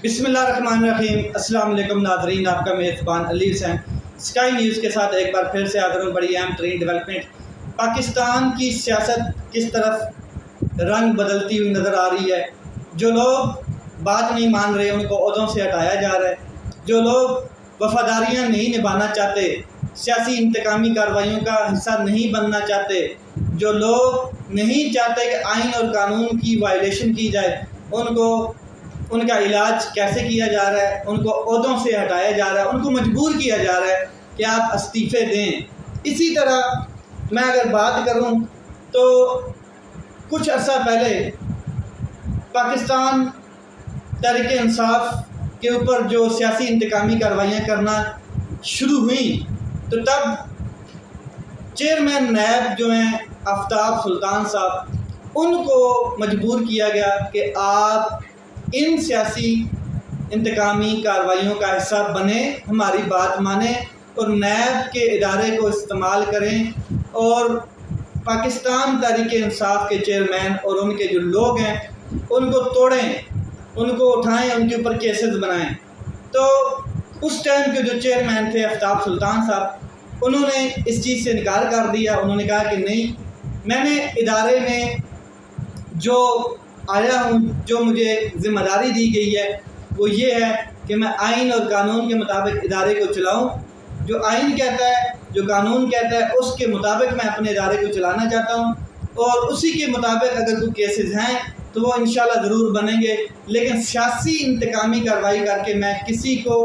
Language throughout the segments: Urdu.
بسم اللہ الرحمن الرحیم۔ السلام علیکم ناظرین، آپ کا میزبان علی حسین اسکائی نیوز کے ساتھ ایک بار پھر سے حاضر ہوں۔ بڑی اہم ترین ڈیولپمنٹ، پاکستان کی سیاست کس طرف رنگ بدلتی ہوئی نظر آ رہی ہے۔ جو لوگ بات نہیں مان رہے ان کو عہدوں سے ہٹایا جا رہا ہے، جو لوگ وفاداریاں نہیں نبھانا چاہتے، سیاسی انتقامی کارروائیوں کا حصہ نہیں بننا چاہتے، جو لوگ نہیں چاہتے کہ آئین اور قانون کی وائلیشن کی جائے، ان کا علاج کیسے کیا جا رہا ہے، ان کو عہدوں سے ہٹایا جا رہا ہے، ان کو مجبور کیا جا رہا ہے کہ آپ استعفے دیں۔ اسی طرح میں اگر بات کروں تو کچھ عرصہ پہلے پاکستان تحریک انصاف کے اوپر جو سیاسی انتقامی کارروائیاں کرنا شروع ہوئیں تو تب چیئرمین نیب جو ہیں آفتاب سلطان صاحب، ان کو مجبور کیا گیا کہ آپ ان سیاسی انتقامی کارروائیوں کا حصہ بنیں، ہماری بات مانیں اور نیب کے ادارے کو استعمال کریں اور پاکستان تحریک انصاف کے چیئرمین اور ان کے جو لوگ ہیں ان کو توڑیں، ان کو اٹھائیں، ان کے اوپر کیسز بنائیں۔ تو اس ٹائم کے جو چیئرمین تھے آفتاب سلطان صاحب، انہوں نے اس چیز سے انکار کر دیا۔ انہوں نے کہا کہ نہیں، میں نے ادارے میں جو آیا ہوں، جو مجھے ذمہ داری دی گئی ہے وہ یہ ہے کہ میں آئین اور قانون کے مطابق ادارے کو چلاؤں۔ جو آئین کہتا ہے، جو قانون کہتا ہے، اس کے مطابق میں اپنے ادارے کو چلانا چاہتا ہوں اور اسی کے مطابق اگر کوئی کیسز ہیں تو وہ انشاءاللہ ضرور بنیں گے، لیکن سیاسی انتقامی کارروائی کر کے میں کسی کو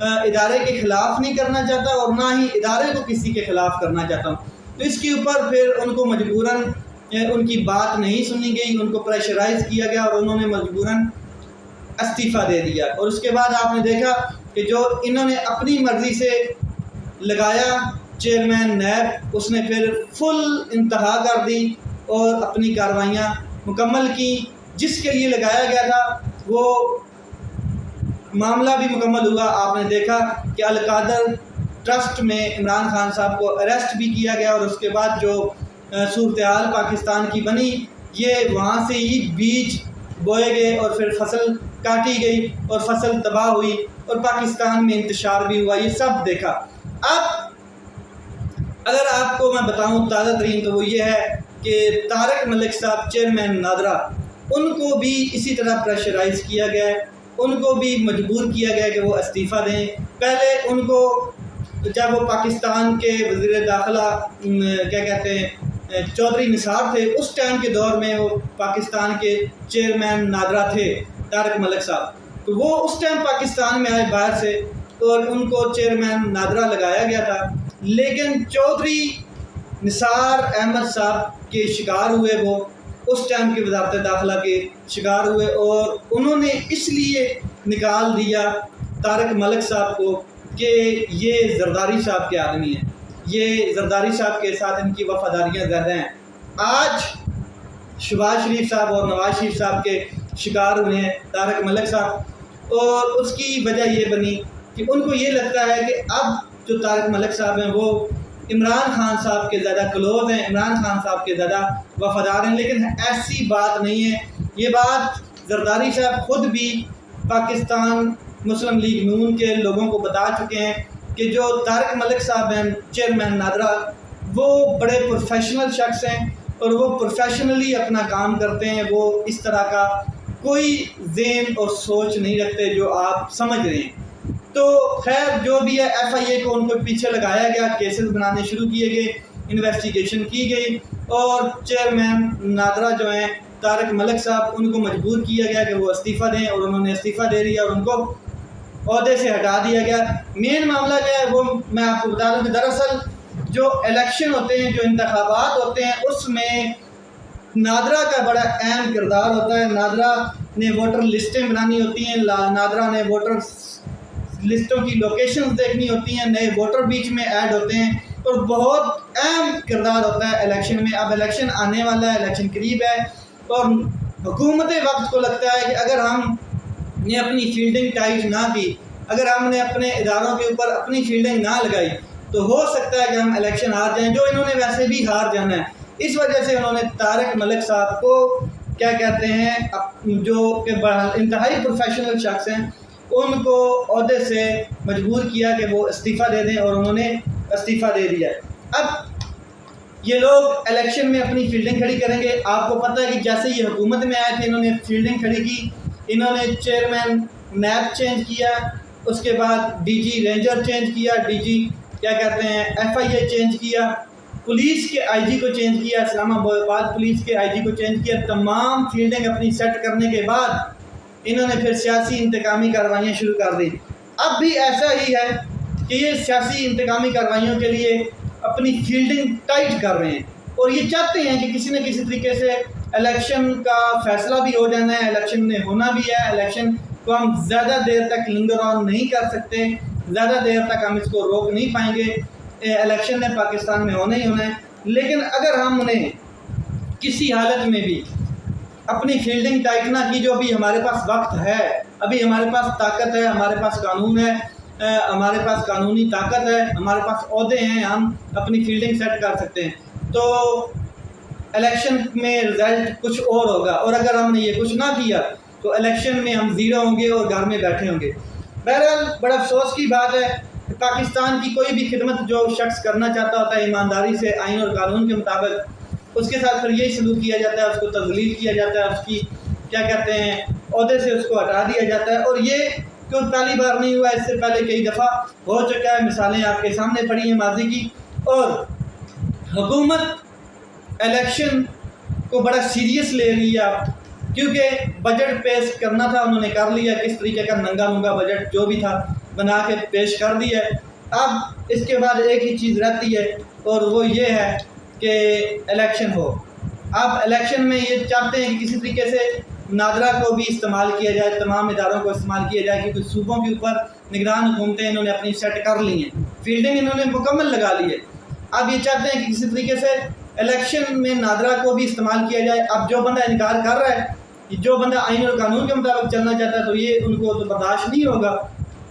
ادارے کے خلاف نہیں کرنا چاہتا اور نہ ہی ادارے کو کسی کے خلاف کرنا چاہتا ہوں۔ تو اس کے اوپر پھر ان کو مجبوراً ان کی بات نہیں سنی گئی، ان کو پریشرائز کیا گیا اور انہوں نے مجبوراً استعفیٰ دے دیا۔ اور اس کے بعد آپ نے دیکھا کہ جو انہوں نے اپنی مرضی سے لگایا چیئرمین نیب، اس نے پھر فل انتہا کر دی اور اپنی کارروائیاں مکمل کی۔ جس کے لیے لگایا گیا تھا وہ معاملہ بھی مکمل ہوا۔ آپ نے دیکھا کہ القادر ٹرسٹ میں عمران خان صاحب کو اریسٹ بھی کیا گیا اور اس کے بعد جو صورتحال پاکستان کی بنی، یہ وہاں سے ہی بیج بوئے گئے اور پھر فصل کاٹی گئی اور فصل تباہ ہوئی اور پاکستان میں انتشار بھی ہوا، یہ سب دیکھا۔ اب اگر آپ کو میں بتاؤں تازہ ترین تو وہ یہ ہے کہ طارق ملک صاحب چیئرمین نادرا، ان کو بھی اسی طرح پریشرائز کیا گیا ہے، ان کو بھی مجبور کیا گیا کہ وہ استعفیٰ دیں۔ پہلے ان کو جب وہ پاکستان کے وزیر داخلہ کیا کہتے ہیں چودھری نثار تھے، اس ٹائم کے دور میں وہ پاکستان کے چیئرمین نادرا تھے طارق ملک صاحب، تو وہ اس ٹائم پاکستان میں آئے باہر سے اور ان کو چیئرمین نادرا لگایا گیا تھا، لیکن چودھری نثار احمد صاحب کے شکار ہوئے، وہ اس ٹائم کے وزارت داخلہ کے شکار ہوئے اور انہوں نے اس لیے نکال دیا طارق ملک صاحب کو کہ یہ زرداری صاحب کے آدمی ہیں، یہ زرداری صاحب کے ساتھ ان کی وفاداریاں زیادہ ہیں۔ آج شہباز شریف صاحب اور نواز شریف صاحب کے شکار ہوئے ہیں طارق ملک صاحب، اور اس کی وجہ یہ بنی کہ ان کو یہ لگتا ہے کہ اب جو طارق ملک صاحب ہیں وہ عمران خان صاحب کے زیادہ کلوز ہیں، عمران خان صاحب کے زیادہ وفادار ہیں، لیکن ایسی بات نہیں ہے۔ یہ بات زرداری صاحب خود بھی پاکستان مسلم لیگ نون کے لوگوں کو بتا چکے ہیں کہ جو طارق ملک صاحب ہیں چیئرمین نادرا، وہ بڑے پروفیشنل شخص ہیں اور وہ پروفیشنلی اپنا کام کرتے ہیں، وہ اس طرح کا کوئی ذہن اور سوچ نہیں رکھتے جو آپ سمجھ رہے ہیں۔ تو خیر جو بھی ہے، ایف آئی اے کو ان کو پیچھے لگایا گیا، کیسز بنانے شروع کیے گئے، انویسٹیگیشن کی گئی اور چیئرمین نادرا جو ہیں طارق ملک صاحب، ان کو مجبور کیا گیا کہ وہ استعفیٰ دیں اور انہوں نے استعفیٰ دے دیا اور ان کو عہدے سے ہٹا دیا گیا۔ مین معاملہ کیا ہے وہ میں آپ کو بتا دوں کہ دراصل جو الیکشن ہوتے ہیں، جو انتخابات ہوتے ہیں، اس میں نادرا کا بڑا اہم کردار ہوتا ہے۔ نادرا نے ووٹر لسٹیں بنانی ہوتی ہیں، نادرا نے ووٹر لسٹوں کی لوکیشنز دیکھنی ہوتی ہیں، نئے ووٹر بیچ میں ایڈ ہوتے ہیں اور بہت اہم کردار ہوتا ہے الیکشن میں۔ اب الیکشن آنے والا ہے، الیکشن قریب ہے اور حکومت وقت کو لگتا ہے کہ اگر ہم نے اپنی فیلڈنگ ٹائٹ نہ کی، اگر ہم نے اپنے اداروں کے اوپر اپنی فیلڈنگ نہ لگائی تو ہو سکتا ہے کہ ہم الیکشن ہار جائیں، جو انہوں نے ویسے بھی ہار جانا ہے۔ اس وجہ سے انہوں نے طارق ملک صاحب کو کیا کہتے ہیں جو کہ انتہائی پروفیشنل شخص ہیں ان کو عہدے سے مجبور کیا کہ وہ استعفیٰ دے دیں، اور انہوں نے استعفیٰ دے دیا ہے۔ اب یہ لوگ الیکشن میں اپنی فیلڈنگ کھڑی کریں گے۔ آپ کو پتہ ہے کہ جیسے یہ حکومت میں آئے تھے انہوں نے فیلڈنگ کھڑی کی، انہوں نے چیئرمین نیب چینج کیا، اس کے بعد ڈی جی رینجر چینج کیا، ڈی جی کیا کہتے ہیں ایف آئی اے چینج کیا، پولیس کے آئی جی کو چینج کیا، اسلام آباد پولیس کے آئی جی کو چینج کیا۔ تمام فیلڈنگ اپنی سیٹ کرنے کے بعد انہوں نے پھر سیاسی انتقامی کارروائیاں شروع کر دی۔ اب بھی ایسا ہی ہے کہ یہ سیاسی انتقامی کارروائیوں کے لیے اپنی فیلڈنگ ٹائٹ کر رہے ہیں، اور یہ چاہتے ہیں کہ کسی نہ کسی طریقے سے الیکشن کا فیصلہ بھی ہو جانا ہے، الیکشن میں ہونا بھی ہے، الیکشن کو ہم زیادہ دیر تک لنگر آن نہیں کر سکتے، زیادہ دیر تک ہم اس کو روک نہیں پائیں گے، الیکشن نے پاکستان میں ہونا ہی ہونا ہے۔ لیکن اگر ہم انہیں کسی حالت میں بھی اپنی فیلڈنگ ٹائٹ نہ کی، جو ابھی ہمارے پاس وقت ہے، ابھی ہمارے پاس طاقت ہے، ہمارے پاس قانون ہے، ہمارے پاس قانونی طاقت ہے، ہمارے پاس عہدے ہیں، ہم اپنی فیلڈنگ سیٹ کر سکتے ہیں، تو الیکشن میں رزلٹ کچھ اور ہوگا۔ اور اگر ہم نے یہ کچھ نہ کیا تو الیکشن میں ہم زیرو ہوں گے اور گھر میں بیٹھے ہوں گے۔ بہرحال بڑا افسوس کی بات ہے کہ پاکستان کی کوئی بھی خدمت جو شخص کرنا چاہتا ہوتا ہے ایمانداری سے، آئین اور قانون کے مطابق، اس کے ساتھ پھر یہی سلوک کیا جاتا ہے، اس کو تذلیل کیا جاتا ہے، اس کی کیا کہتے ہیں عہدے سے اس کو ہٹا دیا جاتا ہے۔ اور یہ کوئی پہلی بار نہیں ہوا، اس سے پہلے کئی دفعہ ہو چکا ہے، مثالیں آپ کے سامنے پڑی ہیں ماضی کی۔ اور حکومت الیکشن کو بڑا سیریس لے رہی ہے اب، کیونکہ بجٹ پیش کرنا تھا، انہوں نے کر لیا، کس طریقے کا ننگا منگا بجٹ جو بھی تھا بنا کے پیش کر دیا ہے۔ اب اس کے بعد ایک ہی چیز رہتی ہے، اور وہ یہ ہے کہ الیکشن ہو۔ اب الیکشن میں یہ چاہتے ہیں کہ کسی طریقے سے نادرا کو بھی استعمال کیا جائے، تمام اداروں کو استعمال کیا جائے، کیونکہ صوبوں کے اوپر نگران حکومتیں انہوں نے اپنی سیٹ کر لی ہیں، فیلڈنگ انہوں نے مکمل لگا لی ہے۔ اب یہ چاہتے ہیں کہ کسی طریقے سے الیکشن میں نادرا کو بھی استعمال کیا جائے۔ اب جو بندہ انکار کر رہا ہے، جو بندہ آئین اور قانون کے مطابق چلنا چاہتا ہے، تو یہ ان کو تو برداشت نہیں ہوگا،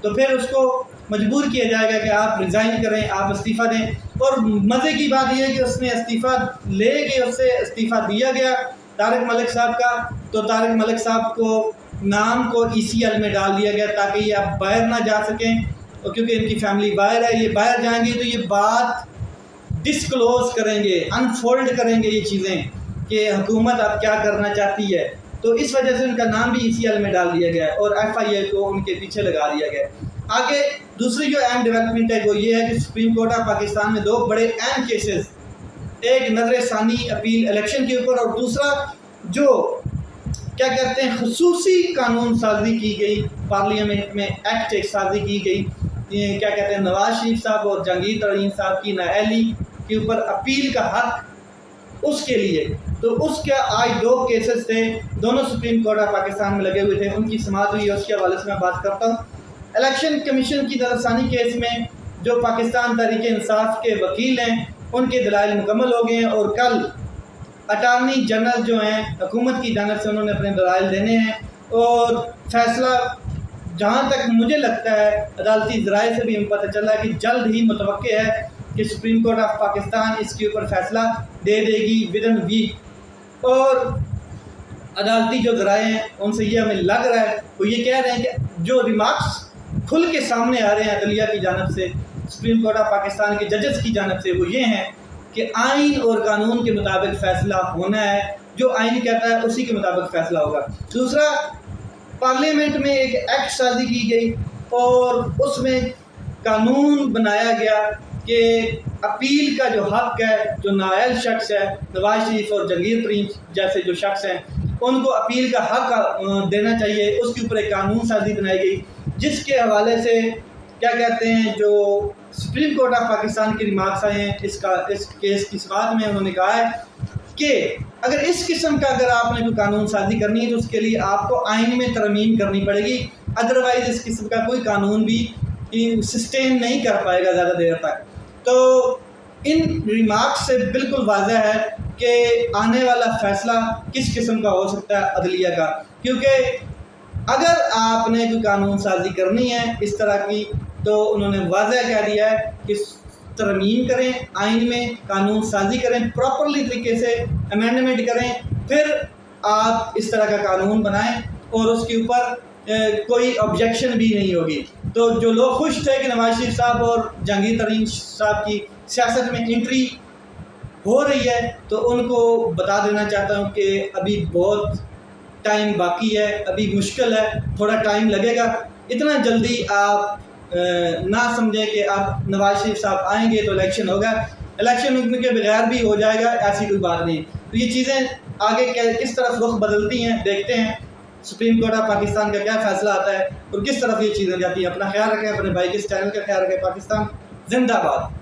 تو پھر اس کو مجبور کیا جائے گا کہ آپ ریزائن کریں، آپ استعفیٰ دیں۔ اور مزے کی بات یہ ہے کہ اس نے استعفیٰ لے کے اس سے استعفیٰ دیا گیا طارق ملک صاحب کا، تو طارق ملک صاحب کو نام کو ای سی ایل میں ڈال دیا گیا تاکہ یہ اب باہر نہ جا سکیں، اور کیونکہ ان کی فیملی باہر ہے، یہ باہر جائیں گے تو یہ بات ڈسکلوز کریں گے، انفولڈ کریں گے یہ چیزیں کہ حکومت اب کیا کرنا چاہتی ہے، تو اس وجہ سے ان کا نام بھی ای سی ایل میں ڈال دیا گیا ہے اور ایف آئی اے کو ان کے پیچھے لگا دیا گیا ہے۔ آگے دوسری جو اہم ڈیولپمنٹ ہے وہ یہ ہے کہ سپریم کورٹ آف پاکستان میں دو بڑے اہم کیسز، ایک نظر ثانی اپیل الیکشن کے اوپر، اور دوسرا جو کیا کہتے ہیں خصوصی قانون سازی کی گئی، پارلیمنٹ میں ایکٹ ایک سازی کی گئی، کیا کہتے ہیں نواز شریف صاحب اور جہانگیر ترین صاحب کی نااہلی کے اوپر اپیل کا حق اس کے لیے، تو اس کا آج دو کیسز تھے، دونوں سپریم کورٹ آف پاکستان میں لگے ہوئے تھے، ان کی سماعت ہوئی ہے، اس کے حوالے سے میں بات کرتا ہوں۔ الیکشن کمیشن کی نظر ثانی کیس میں جو پاکستان تحریک انصاف کے وکیل ہیں ان کے دلائل مکمل ہو گئے ہیں، اور کل اٹارنی جنرل جو ہیں حکومت کی جانب سے انہوں نے اپنے دلائل دینے ہیں، اور فیصلہ جہاں تک مجھے لگتا ہے عدالتی ذرائع سے بھی ہمیں پتہ چلا ہے کہ جلد ہی متوقع ہے کہ سپریم کورٹ آف پاکستان اس کے اوپر فیصلہ دے دے گی ودن ویک۔ اور عدالتی جو ذرائع ہیں ان سے یہ ہمیں لگ رہا ہے، وہ یہ کہہ رہے ہیں کہ جو ریمارکس کھل کے سامنے آ رہے ہیں عدلیہ کی جانب سے، سپریم کورٹ آف پاکستان کے ججز کی جانب سے، وہ یہ ہیں کہ آئین اور قانون کے مطابق فیصلہ ہونا ہے، جو آئین کہتا ہے اسی کے مطابق فیصلہ ہوگا۔ دوسرا، پارلیمنٹ میں ایک ایکٹ سازی کی گئی اور اس میں قانون بنایا گیا کہ اپیل کا جو حق ہے، جو نااہل شخص ہے، نواز شریف اور جہانگیر ترین جیسے جو شخص ہیں، ان کو اپیل کا حق دینا چاہیے، اس کے اوپر ایک قانون سازی بنائی گئی، جس کے حوالے سے کیا کہتے ہیں جو سپریم کورٹ آف پاکستان کی ریمارکس آئے ہیں اس کیس کی سماعت میں، انہوں نے کہا ہے کہ اگر اس قسم کا اگر آپ نے کوئی قانون سازی کرنی ہے تو اس کے لیے آپ کو آئین میں ترمیم کرنی پڑے گی، ادروائز اس قسم کا کوئی قانون بھی سسٹین نہیں کر پائے گا زیادہ دیر تک۔ تو ان ریمارکس سے بالکل واضح ہے کہ آنے والا فیصلہ کس قسم کا ہو سکتا ہے عدلیہ کا، کیونکہ اگر آپ نے کوئی قانون سازی کرنی ہے اس طرح کی تو انہوں نے واضح کہہ دیا ہے کہ ترمیم کریں، آئین میں قانون سازی کریں، پراپرلی طریقے سے امینڈمنٹ کریں، پھر آپ اس طرح کا قانون بنائیں اور اس کے اوپر کوئی آبجیکشن بھی نہیں ہوگی. تو جو لوگ خوش تھے کہ نواز شریف صاحب اور جہانگیر ترین صاحب کی سیاست میں انٹری ہو رہی ہے تو ان کو بتا دینا چاہتا ہوں کہ ابھی بہت ٹائم باقی ہے, ابھی مشکل ہے, تھوڑا ٹائم لگے گا. اتنا جلدی آپ نہ سمجھیں کہ آپ نواز شریف صاحب آئیں گے تو الیکشن ہوگا. الیکشن کے بغیر بھی ہو جائے گا, ایسی کوئی بات نہیں. تو یہ چیزیں آگے کس طرف رخ بدلتی ہیں دیکھتے ہیں. سپریم کورٹ آف پاکستان کا کیا فیصلہ آتا ہے اور کس طرف یہ چیزیں جاتی ہیں. اپنا خیال رکھیں, اپنے بھائی کے چینل کا خیال رکھیں. پاکستان زندہ باد.